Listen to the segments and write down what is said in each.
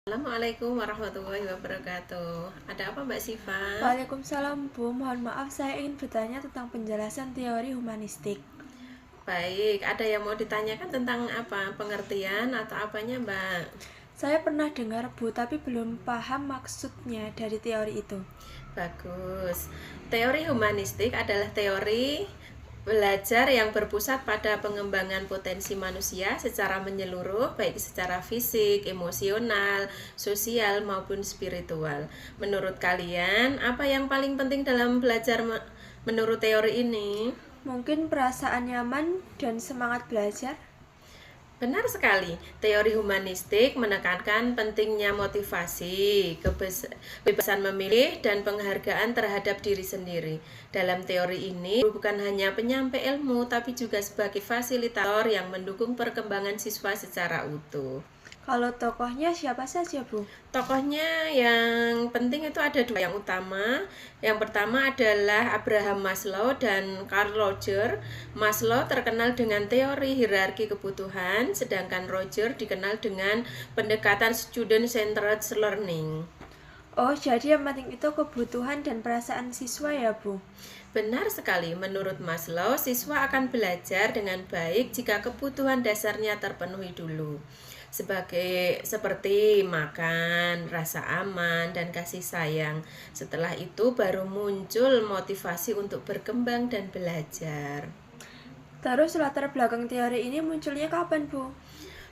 Assalamualaikum warahmatullahi wabarakatuh. Ada apa Mbak Siva? Waalaikumsalam Bu, mohon maaf saya ingin bertanya tentang penjelasan teori humanistik. Baik, ada yang mau ditanyakan tentang apa? Pengertian atau apanya Mbak? Saya pernah dengar Bu, tapi belum paham maksudnya dari teori itu. Bagus. Teori humanistik adalah teori belajar yang berpusat pada pengembangan potensi manusia secara menyeluruh, baik secara fisik, emosional, sosial, maupun spiritual. Menurut kalian, apa yang paling penting dalam belajar menurut teori ini? Mungkin perasaan nyaman dan semangat belajar? Benar sekali, teori humanistik menekankan pentingnya motivasi, kebebasan memilih, dan penghargaan terhadap diri sendiri. Dalam teori ini, bukan hanya penyampai ilmu, tapi juga sebagai fasilitator yang mendukung perkembangan siswa secara utuh. Kalau tokohnya siapa saja Bu? Tokohnya yang penting itu ada dua yang utama. Yang pertama adalah Abraham Maslow dan Carl Roger. Maslow terkenal dengan teori hierarki kebutuhan, sedangkan Roger dikenal dengan pendekatan student-centered learning. Oh, jadi yang penting itu kebutuhan dan perasaan siswa ya Bu? Benar sekali, menurut Maslow, siswa akan belajar dengan baik jika kebutuhan dasarnya terpenuhi dulu. Seperti makan, rasa aman, dan kasih sayang. Setelah itu baru muncul motivasi untuk berkembang dan belajar. Terus latar belakang teori ini munculnya kapan Bu?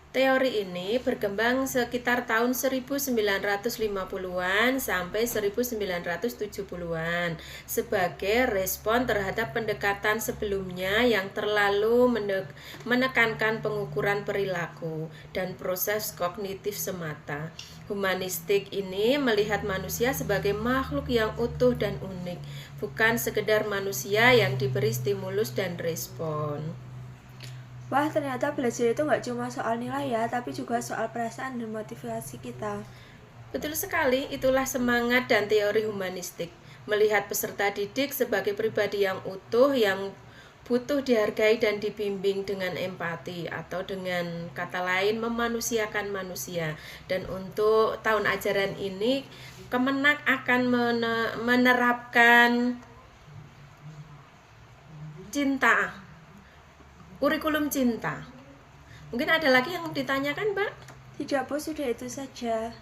Teori ini berkembang sekitar tahun 1950-an sampai 1970-an sebagai respon terhadap pendekatan sebelumnya yang terlalu menekankan pengukuran perilaku dan proses kognitif semata. Humanistik ini melihat manusia sebagai makhluk yang utuh dan unik, bukan sekedar manusia yang diberi stimulus dan respon. Wah, ternyata belajar itu nggak cuma soal nilai ya, tapi juga soal perasaan dan motivasi kita. Betul sekali, itulah semangat dan teori humanistik. Melihat peserta didik sebagai pribadi yang utuh, yang butuh dihargai dan dibimbing dengan empati, atau dengan kata lain memanusiakan manusia. Dan untuk tahun ajaran ini, Kemenak akan menerapkan cinta, kurikulum cinta. Mungkin ada lagi yang ditanyakan, Mbak? Tidak Bu, sudah itu saja.